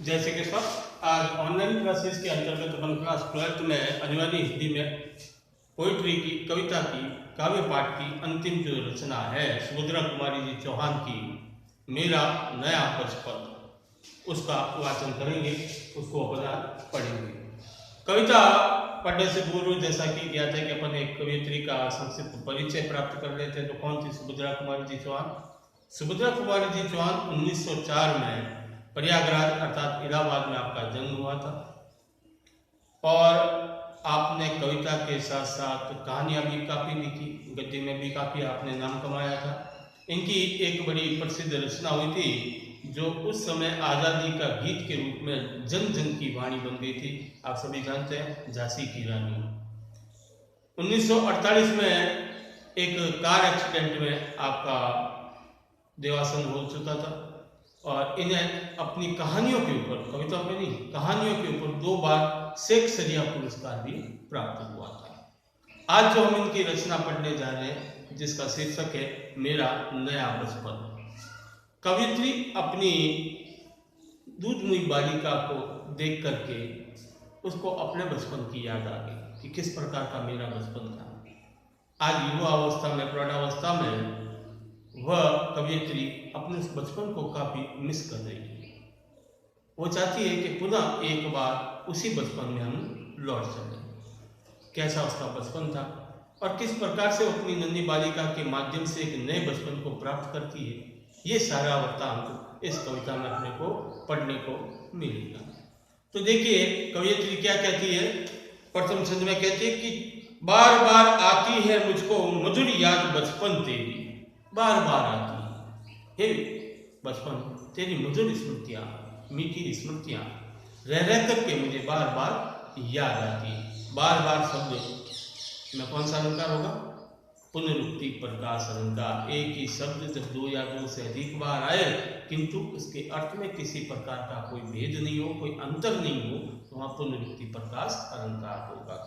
जैसे कि सब आज ऑनलाइन क्लासेस के अंतर्गत अपन क्लास 12th में अनिवार्य हिंदी में पोइट्री की, कविता की, काव्य पाठ की अंतिम जो रचना है सुभद्रा कुमारी जी चौहान की मेरा नया बचपन, उसका वाचन करेंगे, उसको अपना पढ़ेंगे। कविता पढ़ने से पूर्व जैसा कि ज्ञात है कि अपन एक कवियत्री का संक्षिप्त परिचय प्राप्त कर लेते हैं। तो कौन थी सुभद्रा कुमारी जी चौहान? सुभद्रा कुमारी जी चौहान 1904 में प्रयागराज अर्थात इलाहाबाद में आपका जन्म हुआ था और आपने कविता के साथ साथ कहानियां भी काफ़ी लिखी, गद्य में भी काफ़ी आपने नाम कमाया था। इनकी एक बड़ी प्रसिद्ध रचना हुई थी जो उस समय आज़ादी का गीत के रूप में जन जन की वाणी बन गई थी। आप सभी जानते हैं, झांसी की रानी। 1948 में एक कार एक्सीडेंट में आपका देवासन हो चुका था और इन्हें अपनी कहानियों के ऊपर, कविता पे नहीं, कहानियों के ऊपर 2 बार शेक्सपियर पुरस्कार भी प्राप्त हुआ था। आज जो हम इनकी रचना पढ़ने जा रहे हैं जिसका शीर्षक है मेरा नया बचपन। कवित्री अपनी दूधमुई बालिका को देख करके उसको अपने बचपन की याद आ गई कि किस प्रकार का मेरा बचपन था। आज युवा अवस्था में, प्रौढ़ावस्था में वह कवियत्री अपने उस बचपन को काफ़ी मिस कर रही है। वो चाहती है कि पुनः एक बार उसी बचपन में हम लौट सकें। कैसा उसका बचपन था और किस प्रकार से वो अपनी नन्ही बालिका के माध्यम से एक नए बचपन को प्राप्त करती है, ये सारा वृत्तांत इस कविता में अपने को पढ़ने को मिलेगा। तो देखिए कवियत्री क्या कहती है। प्रथम छंद में कहती है कि बार बार आती है मुझको मधुर याद बचपन तेरी, बार बार आती है हे बचपन तेरी मधुर स्मृतियाँ, मीठी स्मृतियाँ रह रह करके मुझे बार बार याद आती। बार बार शब्द में कौन सा अलंकार होगा? पुनरुक्ति प्रकाश अलंकार। एक ही शब्द जब 2 या 2 से अधिक बार आए किंतु उसके अर्थ में किसी प्रकार का कोई भेद नहीं हो, कोई अंतर नहीं हो, तो वहाँ पुनरुक्ति प्रकाश अलंकार होगा।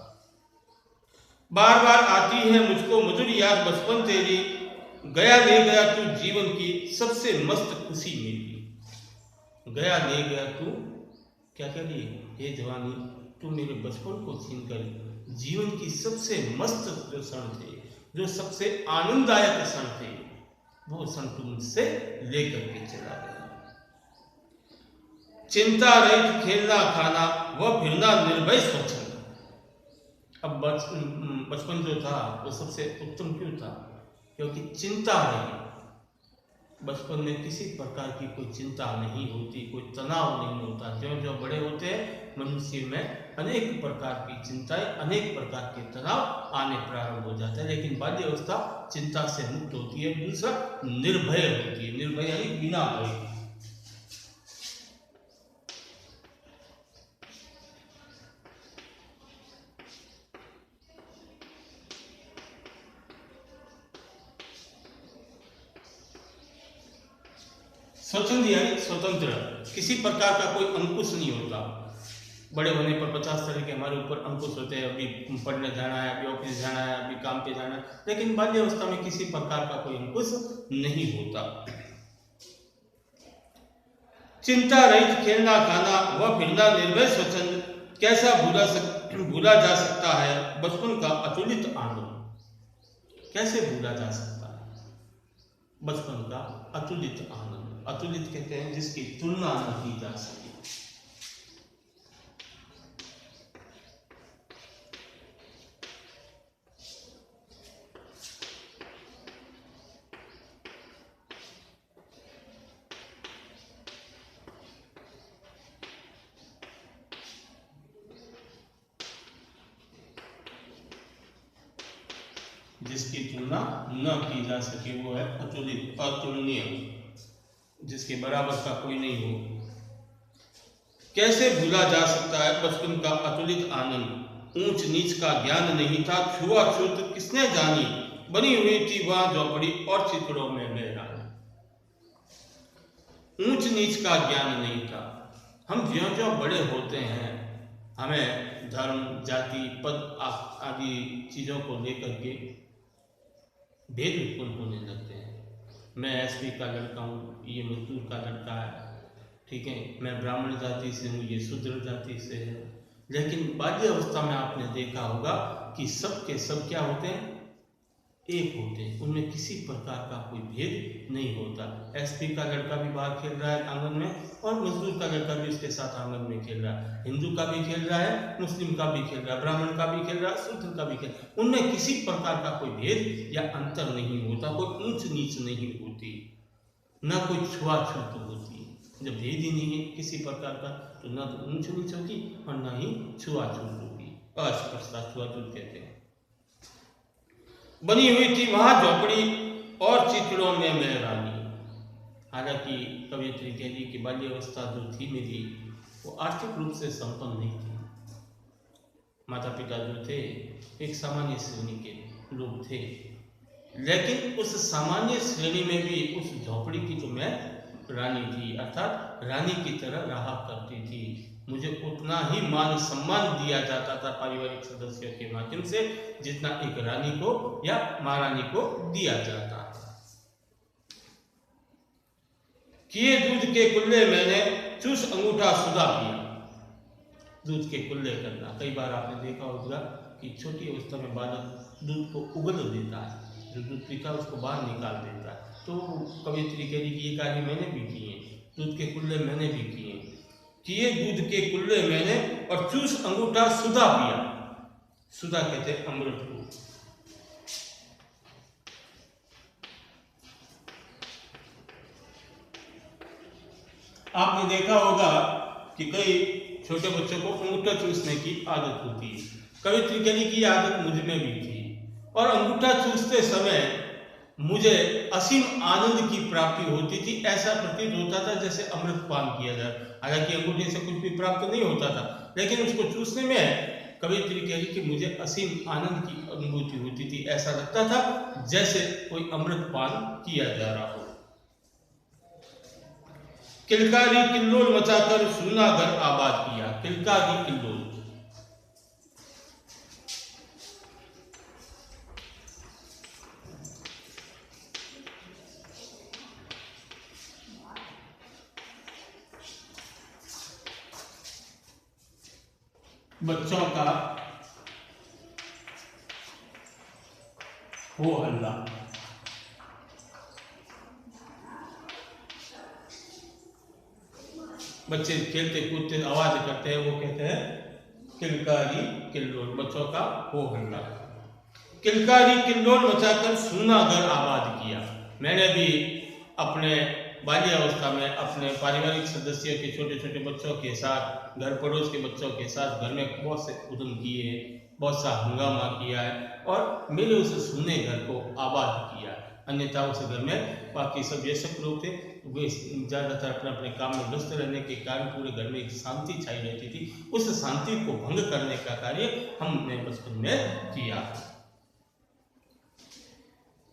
बार बार आती है मुझको मधुर याद बचपन तेरी, गया ले गया तू जीवन की सबसे मस्त खुशी मेरी। गया ले गया तू क्या क्या लिए? हे जवानी, तू मेरे बचपन को छीनकर जीवन की सबसे मस्त जो क्षण थे, जो सबसे आनंददायक क्षण थे, वो क्षण तू मुझसे लेकर के चला गया। चिंता रहित खेलना खाना वह फिरना निर्भय स्वच्छंद। अब बचपन जो था वो सबसे उत्तम क्यों था? क्योंकि चिंता रही। बचपन में किसी प्रकार की कोई चिंता नहीं होती, कोई तनाव नहीं होता। ज्यों ज्यों बड़े होते हैं मनुष्य में अनेक प्रकार की चिंताएं, अनेक प्रकार के तनाव आने प्रारंभ हो जाते हैं, लेकिन बाल्य अवस्था चिंता से मुक्त होती है। दूसरा निर्भय होती है। निर्भय यानी बिना भय। स्वच्छंद यानी स्वतंत्र, किसी प्रकार का कोई अंकुश नहीं होता। बड़े होने पर 50 तरह के हमारे ऊपर अंकुश होते हैं, अभी पढ़ने जाना है, अभी ऑफिस जाना है, अभी काम पे जाना है, लेकिन बाल्य अवस्था में किसी प्रकार का कोई अंकुश नहीं होता। चिंता रहित खेलना खाना वह फिरना निर्भय स्वच्छंद, कैसा भूला जा सकता है बचपन का अतुलित आनंद। कैसे भूला जा सकता है बचपन का अतुलित आनंद? अतुलित कहते हैं जिसकी तुलना न की जा सके। जिसकी तुलना न की जा सके वो है अतुलित, अतुलनीय, जिसके बराबर का कोई नहीं हो। कैसे भूला जा सकता है बचपन का अतुलित आनंद? ऊंच नीच का ज्ञान नहीं था, छुआछूत किसने जानी, बनी हुई थी वहां झोपड़ी और चित्रों में मेहरानी। ऊंच नीच का ज्ञान नहीं था। हम ज्यों ज्यों बड़े होते हैं हमें धर्म, जाति, पद आदि चीजों को लेकर के भेद उत्पन्न होने लगते हैं। मैं एसपी का लड़का हूँ, ये मजदूर का लड़का है, ठीक है, मैं ब्राह्मण जाति से हूँ, ये शूद्र जाति से है। लेकिन बाल्यावस्था में आपने देखा होगा कि सब के सब क्या होते हैं, एक होते हैं, उनमें किसी प्रकार का कोई भेद नहीं होता। एसपी का लड़का भी बाहर खेल रहा है आंगन में, और मजदूर का लड़का भी उसके साथ आंगन में खेल रहा है, हिंदू का भी खेल रहा है, मुस्लिम का भी खेल रहा है, ब्राह्मण का भी खेल रहा है, शूद्र का भी खेल रहा है। उनमें किसी प्रकार का कोई भेद या अंतर नहीं होता, कोई ऊंच नीच नहीं होती, न कोई छुआछूत होती। जब भेद ही नहीं है किसी प्रकार का, तो न तो ऊंच नीच होगी और न ही छुआछूत होगी। अस्पृश्यता छुआछूत कहते हैं। बनी हुई थी वहां झोपड़ी और चित्रों में मैं रानी। हालांकि कवियत्री कह रही कि बाल्यावस्था जो थी मेरी, वो आर्थिक रूप से संपन्न नहीं थी। माता पिता जो थे एक सामान्य श्रेणी के लोग थे, लेकिन उस सामान्य श्रेणी में भी उस झोपड़ी की तो मैं रानी थी, अर्थात रानी की तरह रहा करती थी। मुझे उतना ही मान सम्मान दिया जाता था पारिवारिक सदस्यों के माध्यम से, जितना एक रानी को या महारानी को दिया जाता है। किए दूध के कुल्ले मैंने चूस अंगूठा सुधा पिया। दूध के कुल्ले करना, कई बार आपने देखा होगा कि छोटी अवस्था में बालक दूध को उगल देता है, जो दूध पीता है उसको बाहर निकाल देता है। तो कवियत्री कह रही कि ये कार्य मैंने भी किए, दूध के कुल्ले मैंने भी किए। किए दूध के कुल्ले मैंने और चूस अंगूठा सुधा पिया। सुधा कहते हैं अमृत को। आपने देखा होगा कि कई छोटे बच्चों को अंगूठा चूसने की आदत होती है। कवियत्री कह रही कि आदत मुझ में भी थी, और अंगूठा चूसते समय मुझे असीम आनंद की प्राप्ति होती थी। ऐसा प्रतीत होता था जैसे अमृत पान किया जाए। हालांकि अंगूठे से कुछ भी प्राप्त नहीं होता था, लेकिन उसको चूसने में कवियत्री कह रही कि मुझे असीम आनंद की अनुभूति होती थी। ऐसा लगता था जैसे कोई अमृत पान किया जा रहा हो। किलकारी किल्लोल मचाकर सूना घर आबाद किया। किलकारी किल्लोल, बच्चों का हो हल्ला। बच्चे खेलते कूदते आवाज करते हैं, वो कहते हैं किलकारी किल्लोल, बच्चों का हो हल्ला। किलकारी किल्लोल मचाकर सूना घर आबाद किया। मैंने भी अपने बाल्यावस्था में अपने पारिवारिक सदस्यों के छोटे छोटे बच्चों के साथ, घर पड़ोस के बच्चों के साथ घर में बहुत से उद्यम किए हैं, बहुत सा हंगामा किया है, और मेरे उस सूने घर को आबाद किया। अन्यथा उस घर में बाकी सब वयस्क लोग थे, वे ज़्यादातर अपने अपने काम में व्यस्त रहने के कारण पूरे घर में एक शांति छाई रहती थी। उस शांति को भंग करने का कार्य हमने बचपन में किया।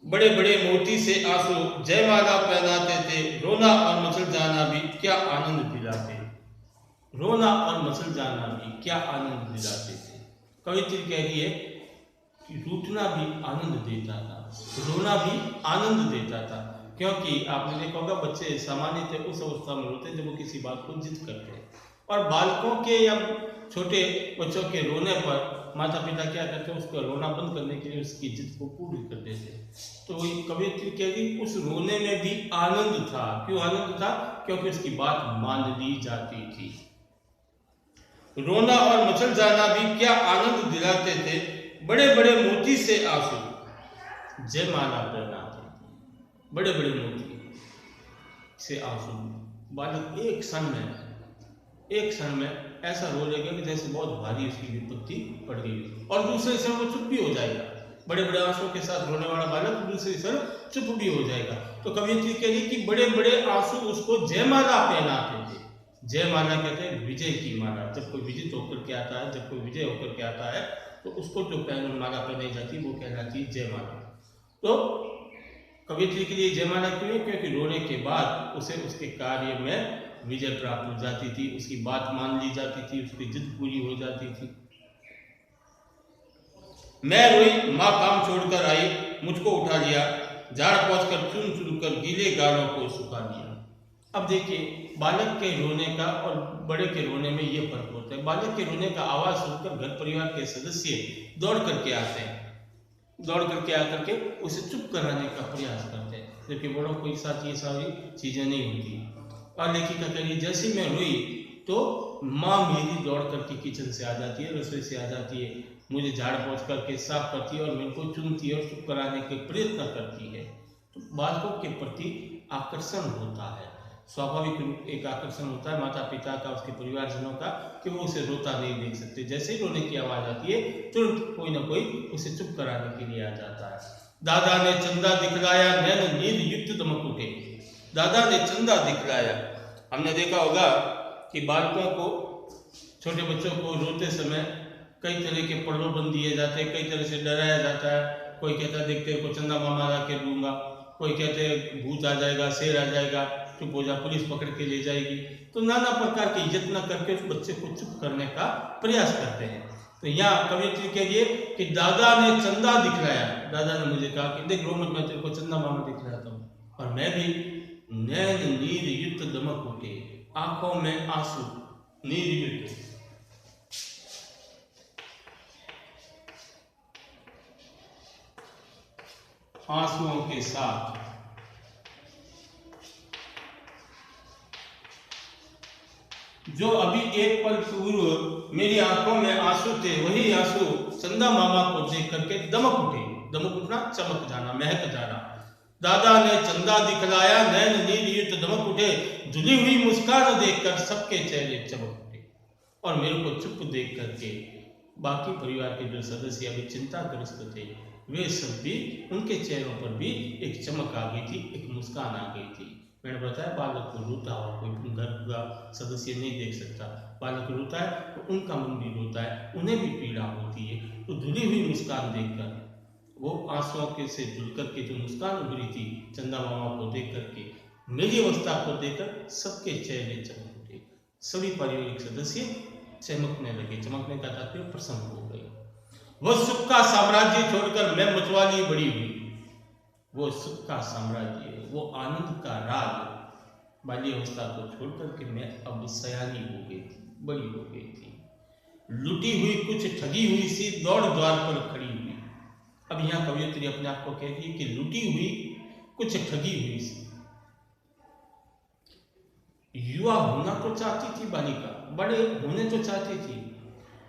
बड़े बड़े मोती से आंसू जयमाला पहनाते थे, रोना और मचल जाना भी क्या आनंद दिलाते। रोना और मचल जाना भी क्या आनंद दिलाते थे। कवित्री कह रही है कि रूठना भी आनंद देता था, रोना भी आनंद देता था। क्योंकि आपने देखा होगा बच्चे सामान्यतः उस अवस्था में होते हैं जब वो किसी बात को जिद करते हैं, और बालकों के या छोटे बच्चों के रोने पर माता पिता क्या करते हैं, उसका रोना बंद करने के लिए उसकी जिद को पूरी कर देते हैं। तो कवियत्री कह रही उस रोने में भी आनंद था। क्यों आनंद था? क्योंकि उसकी बात मान ली जाती थी। रोना और मचल जाना भी क्या आनंद दिलाते थे, बड़े बड़े मोती से आंसू जयमाला पहनाते थे। बड़े बड़े मोती से आंसू, बालक एक क्षण में ऐसा रो लेगा कि जैसे बहुत भारी उसकी विपत्ति पड़ गई, और दूसरे क्षण वो चुप भी हो जाएगा। बड़े बड़े आंसू के साथ रोने वाला बालक दूसरे क्षण चुप भी हो जाएगा। तो कवियत्री कह रही कि बड़े बड़े आंसू उसको जयमाला पहनाते थे। जयमाला कहते हैं विजय की माला। जब कोई विजित होकर के आता है, जब कोई विजय होकर के आता है, तो उसको जो माला पहनाई जाती है वो कहलाती है जयमाला। तो कवियत्री के लिए जयमाला क्यों है? क्योंकि रोने के बाद उसे उसके कार्य में विजय प्राप्त हो जाती थी, उसकी बात मान ली जाती थी, उसकी जिद पूरी हो जाती थी। मैं रोई, माँ काम छोड़कर आई, मुझको उठा लिया, झाड़ पहुंचकर चुन चुन कर गीले गालों को सुखा दिया। अब देखिए, बालक के रोने का और बड़े के रोने में ये फर्क होता है। बालक के रोने का आवाज सुनकर घर परिवार के सदस्य दौड़ करके आते हैं, दौड़ करके आकर के उसे चुप कराने का प्रयास करते हैं, जबकि बड़ों के साथ ये सारी चीजें नहीं होती। और लेखिका कह रही, जैसे मैं रोई तो माँ मेरी दौड़ करके किचन से आ जाती है, रसोई से आ जाती है, मुझे झाड़ पोंछ करके साफ करती है और मेरे को चुनती है और चुप कराने के प्रयत्न करती है। तो बालकों के प्रति आकर्षण होता है, स्वाभाविक रूप एक आकर्षण होता है माता पिता का, उसके परिवारजनों का, कि वो उसे रोता नहीं देख सकते। जैसे ही रोने की आवाज आती है तुरंत कोई ना कोई उसे चुप कराने के लिए आ जाता है। दादा ने चंदा दिखलाया, नैन नींद युक्त दमक उठे। दादा ने चंदा दिखलाया, हमने देखा होगा कि बालकों को, छोटे बच्चों को रोते समय कई तरह के प्रलोभन दिए जाते हैं, कई तरह से डराया जाता है। कोई कहता है देखते को चंदा मामा ला के दूंगा, कोई कहते हैं भूत आ जाएगा, शेर आ जाएगा, चुप हो जा, पुलिस पकड़ के ले जाएगी। तो नाना प्रकार के यत्न करके उस बच्चे को चुप करने का प्रयास करते हैं। तो यहाँ कवियत्री कह रही है कि दादा ने चंदा दिखलाया, दादा ने मुझे कहा कि देख रो मत, मैं तेरे को चंदा मामा दिखलाता हूँ। और मैं भी नैन नीर युक्त दमक उठे, आंखों में आंसू, नीर युक्त आंसुओं के साथ, जो अभी एक पल पूर्व मेरी आंखों में आंसू थे, वही आंसू चंदा मामा को देख करके दमक उठे। दमक उठना, चमक जाना, महक जाना। दादा ने चंदा दिखलाया, नैन नीर युक्त दमक उठे, धुली हुई मुस्कान देखकर सबके चेहरे चमक उठे। और मेरे को चुप देख करके बाकी परिवार के जो सदस्य अभी चिंताग्रस्त थे, वे सब भी, उनके चेहरों पर भी एक चमक आ गई थी, एक मुस्कान आ गई थी। मैंने बताया बालक को रोता हुआ कोई घर का सदस्य नहीं देख सकता, बालक रोता है तो उनका मन भी रोता है, उन्हें भी पीड़ा होती है। तो धुली हुई मुस्कान देखकर, वो आंसुओं के से धुल करके जो मुस्कान उभरी थी चंदा मामा को देख करके, मेरी अवस्था को देखकर सबके चेहरे चमक उठे, सभी पारिवारिक सदस्य चमकने लगे। चमकने का तात्पर्य प्रसन्न हो गए। वह सुख का साम्राज्य छोड़कर मैं मतवाली बड़ी हुई। वो सुख का साम्राज्य, वो आनंद का राज, बाल्य अवस्था को छोड़कर के मैं अब सयानी हो गई थी, बड़ी हो गई थी। लुटी हुई कुछ ठगी हुई सी दौड़ द्वार पर खड़ी हुई। अब यहाँ कवियत्री अपने आप को कहती है कि लुटी हुई कुछ ठगी हुई सी। युवा होना तो चाहती थी बालिका, बड़े होने तो चाहती थी,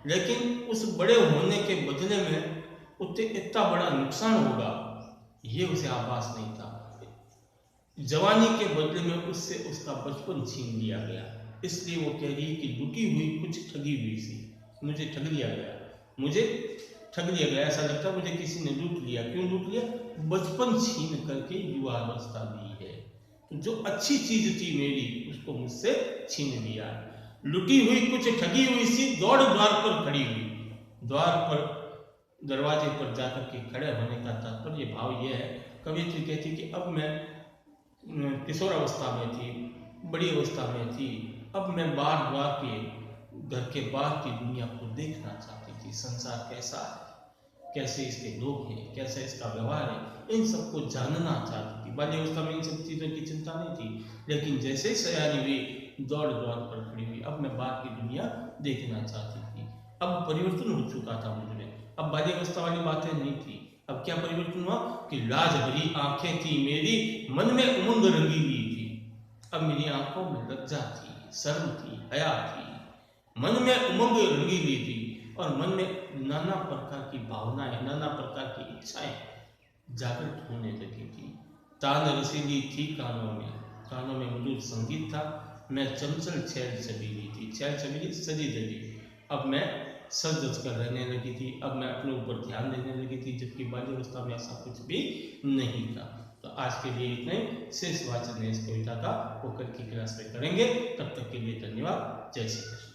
लेकिन उस बड़े होने के बदले में उसे इतना बड़ा नुकसान होगा ये उसे आभास नहीं था। जवानी के बदले में उससे उसका बचपन छीन लिया गया। इसलिए वो कह रही है कि लुटी हुई कुछ ठगी हुई सी, मुझे ठग लिया गया, मुझे ठग लिया गया, ऐसा लगता मुझे किसी ने लूट लिया। क्यों लूट लिया? बचपन छीन करके युवा अवस्था दी है। तो जो अच्छी चीज थी मेरी, उसको मुझसे छीन लिया। लुटी हुई कुछ ठगी हुई सी दौड़ द्वार पर खड़ी हुई। द्वार पर, दरवाजे पर जाकर के खड़े होने का तात्पर्य भाव यह है, कवियत्री कहती कि अब मैं किशोर अवस्था में थी, बड़ी अवस्था में थी, अब मैं बाहर द्वार के, घर के बाहर की दुनिया को देखना चाहती थी। संसार कैसा है, कैसे इसके लोग हैं, कैसा इसका व्यवहार है, इन सबको जानना चाहती थी। बाल्य अवस्था में इन सब चीज़ों की चिंता नहीं थी, लेकिन जैसे सयानी हुई, दौड़ द्वार पर खड़ी हुई, अब मैं बाहर की दुनिया देखना चाहती थी। अब परिवर्तन हो चुका था मुझ में, अब बाल्य अवस्था वाली बातें नहीं थी। अब क्या परिवर्तन हुआ कि लाज भरी आंखें थी मेरी, मन में उमंग रंगीली थी। अब मेरी आंखों में लज्जा थी, शर्म थी, हया थी, मन में उमंग रंगीली थी, और मन में नाना प्रकार की भावनाएं, नाना प्रकार की इच्छाएं जागृत होने लगी थी। तान रसीली थी कानों में मधुर संगीत था। मैं चंचल छैल छबीली थी, छैल छबीली सजी धजी। अब मैं सज धज कर रहने लगी थी, अब मैं अपने ऊपर ध्यान देने लगी थी, जबकि बाल्य अवस्था में ऐसा कुछ भी नहीं था। तो आज के लिए इतने, शेष वाचन इस कविता का वो कल की क्लास में करेंगे। तब तक के लिए धन्यवाद। जय श्री कृष्ण।